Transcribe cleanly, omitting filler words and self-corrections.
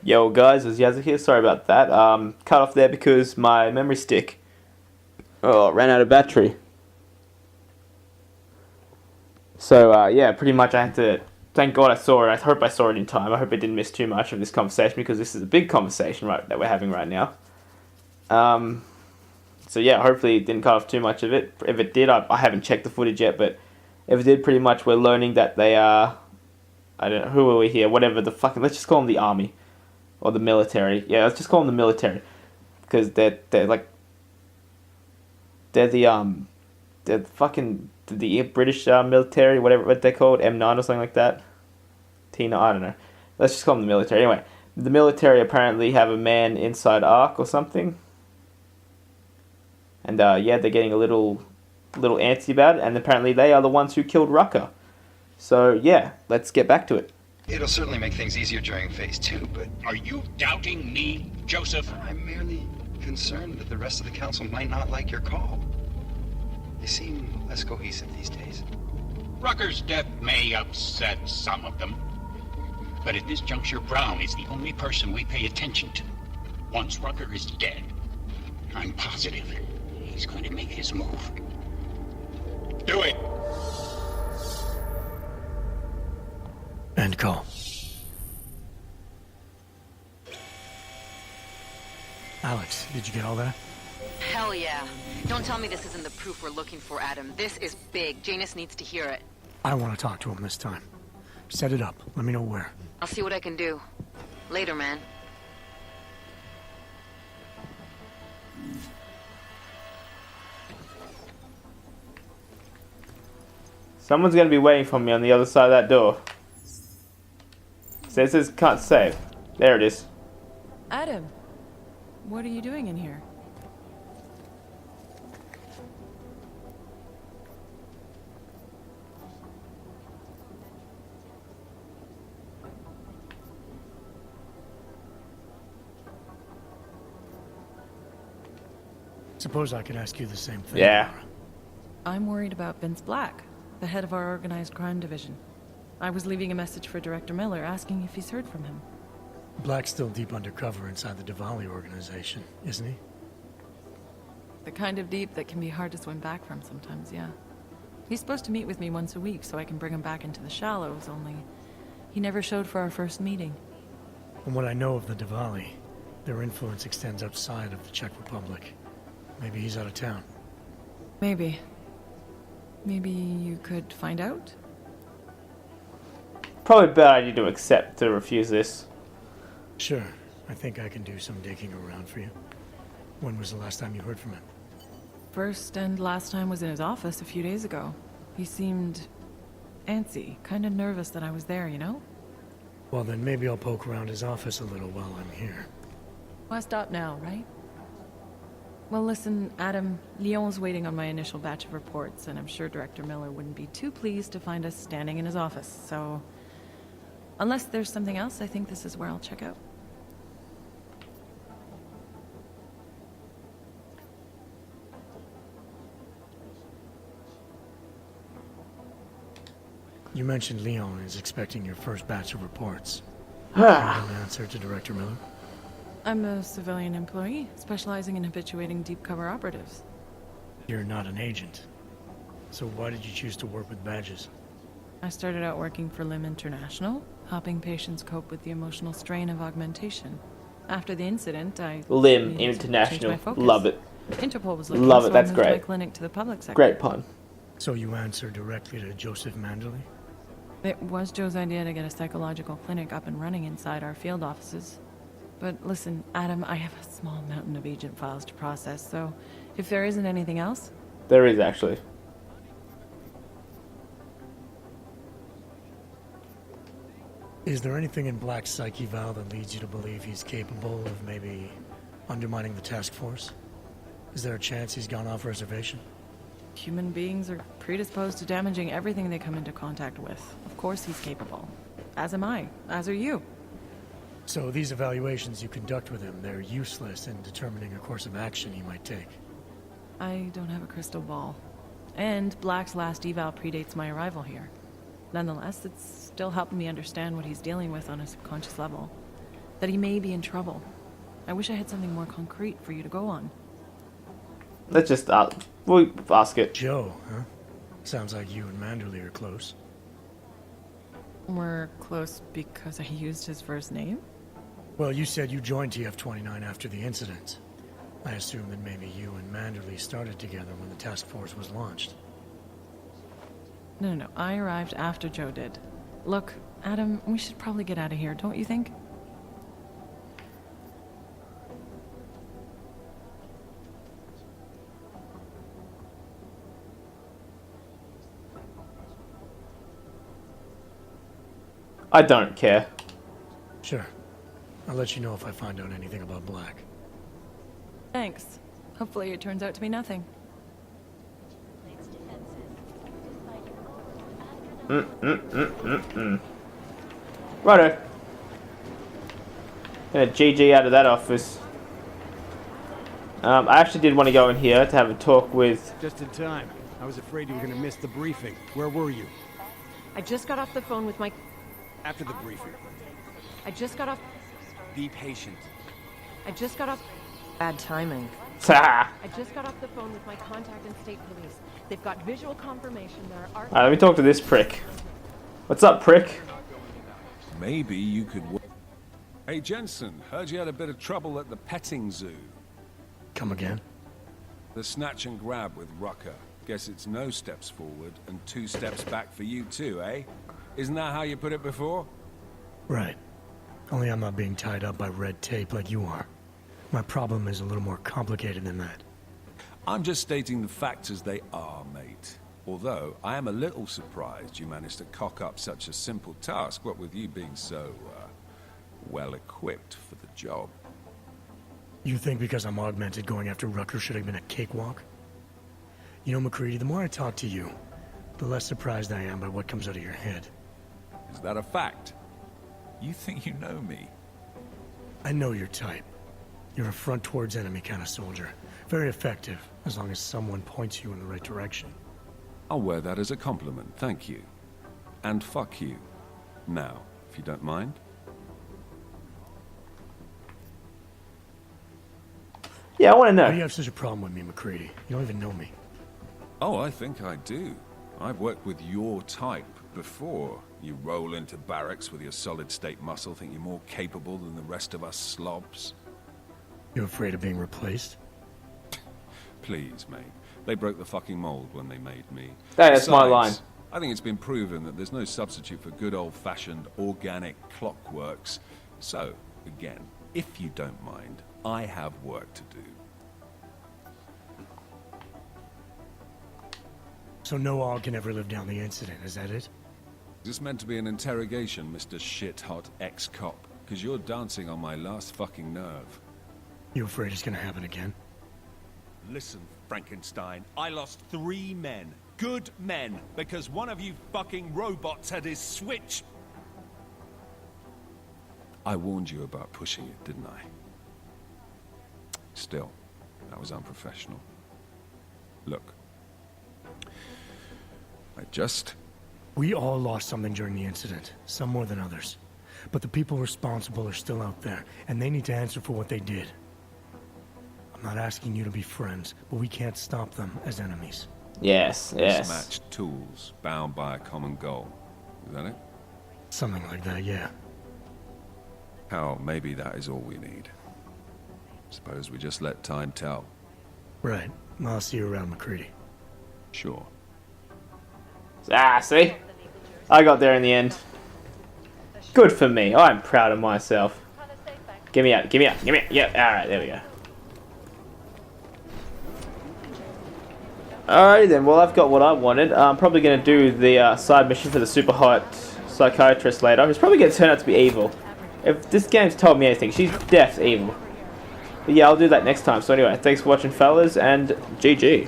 Yo guys, it's Yazza here. Sorry about that. Cut off there because my memory stick ran out of battery. So yeah, pretty much I had to. Thank God I saw it. I hope I saw it in time. I hope I didn't miss too much of this conversation because this is a big conversation that we're having right now. Um, so yeah, hopefully it didn't cut off too much of it. If it did, I haven't checked the footage yet, but if it did, pretty much we're learning that they are. I don't know who are we here. Whatever the fucking. Let's just call them the army or the military. Yeah, let's just call them the military because they're like they're the fucking the British military, whatever what they called, M9 or something like that. Tina, I don't know. Let's just call them the military. Anyway, the military apparently have a man inside Ark or something, and yeah, they're getting a little antsy about it, and apparently they are the ones who killed Rucker. So yeah, let's get back to it. It'll certainly make things easier during phase 2, but Are you doubting me, Joseph? I'm merely concerned that the rest of the council might not like your call. They seem less cohesive these days. Rucker's death may upset some of them. But at this juncture, Brown is the only person we pay attention to. Once Rucker is dead, I'm positive he's going to make his move. Do it! End call. Alex, did you get all that? Hell yeah. Don't tell me this isn't the proof we're looking for, Adam. This is big. Janus needs to hear it. I want to talk to him this time. Set it up. Let me know where. I'll see what I can do. Later, man. Someone's gonna be waiting for me on the other side of that door. It says can't save. There it is. Adam, what are you doing in here? Suppose I could ask you the same thing. Yeah. Laura. I'm worried about Vince Black, the head of our organized crime division. I was leaving a message for Director Miller asking if he's heard from him. Black's still deep undercover inside the Diwali organization, isn't he? The kind of deep that can be hard to swim back from sometimes, yeah. He's supposed to meet with me once a week so I can bring him back into the shallows, only he never showed for our first meeting. From what I know of the Diwali, their influence extends outside of the Czech Republic. Maybe he's out of town. Maybe. Maybe you could find out? Probably a bad idea to accept to refuse this. Sure. I think I can do some digging around for you. When was the last time you heard from him? First and last time was in his office a few days ago. He seemed antsy, kind of nervous that I was there, you know? Well, then maybe I'll poke around his office a little while I'm here. Why stop now, right? Well, listen, Adam, Lyon's waiting on my initial batch of reports, and I'm sure Director Miller wouldn't be too pleased to find us standing in his office, so... Unless there's something else, I think this is where I'll check out. You mentioned Leon is expecting your first batch of reports. An answer to Director Miller? I'm a civilian employee, specializing in habituating deep cover operatives. You're not an agent. So why did you choose to work with badges? I started out working for LIM International, helping patients cope with the emotional strain of augmentation. After the incident, I Lim needed to change International. my focus. Love it. Interpol was looking, Love it, so that's I moved my great. clinic to the public sector. Great pun. So you answer directly to Joseph Manderley? It was Joe's idea to get a psychological clinic up and running inside our field offices. But listen, Adam, I have a small mountain of agent files to process, so if there isn't anything else... There is actually. Is there anything in Black's psyche, Val, that leads you to believe he's capable of maybe undermining the task force? Is there a chance he's gone off reservation? Human beings are predisposed to damaging everything they come into contact with. Of course he's capable. As am I. As are you. So these evaluations you conduct with him, they're useless in determining a course of action he might take. I don't have a crystal ball. And Black's last eval predates my arrival here. Nonetheless, it's still helping me understand what he's dealing with on a subconscious level. that he may be in trouble. I wish I had something more concrete for you to go on. Let's just we'll ask it. Joe, huh? Sounds like you and Manderley are close. We're close because I used his first name? Well, you said you joined TF-29 after the incident. I assume that maybe you and Manderley started together when the task force was launched. No. I arrived after Joe did. Look, Adam, we should probably get out of here, don't you think? I don't care. Sure. I'll let you know if I find out anything about Black. Thanks. Hopefully it turns out to be nothing. Righto. Gonna GG out of that office. I actually did want to go in here to have a talk with... Just in time. I was afraid you were going to miss the briefing. Where were you? I just got off the phone with my... After the briefing. I just got off... Be patient. I just got off... Bad timing. Alright, I just got off the phone with my contact in state police. They've got visual confirmation there are... let me talk to this prick. What's up, prick? Maybe you could... Hey, Jensen, heard you had a bit of trouble at the petting zoo. Come again? The snatch and grab with Rucker. Guess it's no steps forward and 2 steps back for you too, eh? Isn't that how you put it before? Right. Only I'm not being tied up by red tape like you are. My problem is a little more complicated than that. I'm just stating the facts as they are, mate. Although, I am a little surprised you managed to cock up such a simple task, what with you being so, well-equipped for the job. You think because I'm augmented going after Rucker should have been a cakewalk? You know, McCready, the more I talk to you, the less surprised I am by what comes out of your head. Is that a fact? You think you know me? I know your type. You're a front towards enemy kind of soldier. Very effective, as long as someone points you in the right direction. I'll wear that as a compliment, thank you. And fuck you. Now, if you don't mind. Yeah, I want to Why do you know. have such a problem with me, McCready? You don't even know me. Oh, I think I do. I've worked with your type before. You roll into barracks with your solid-state muscle, think you're more capable than the rest of us slobs. You afraid of being replaced? Please, mate. They broke the fucking mold when they made me. Hey, that's my Besides, line. I think it's been proven that there's no substitute for good old-fashioned organic clockworks. So, again, if you don't mind, I have work to do. So no all can ever live down the incident, is that it? Is this meant to be an interrogation, Mr. Shit-hot ex-cop? Because you're dancing on my last fucking nerve. You afraid it's gonna happen again? Listen, Frankenstein, I lost 3 men. Good men. Because one of you fucking robots had his switch. I warned you about pushing it, didn't I? Still, that was unprofessional. Look. We all lost something during the incident, some more than others. But the people responsible are still out there, and they need to answer for what they did. I'm not asking you to be friends, but we can't stop them as enemies. Yes, yes. Mismatched tools, bound by a common goal. Is that it? Something like that, yeah. Hell, maybe that is all we need. Suppose we just let time tell. Right. I'll see you around, McCready. Sure. See? I got there in the end. Good for me. I'm proud of myself. Give me out, give me out, give me out. Yep, alright, there we go. Alrighty then, well I've got what I wanted. I'm probably going to do the side mission for the super hot psychiatrist later. It's probably going to turn out to be evil. If this game's told me anything, she's deaf evil. But yeah, I'll do that next time. So anyway, thanks for watching fellas, and GG.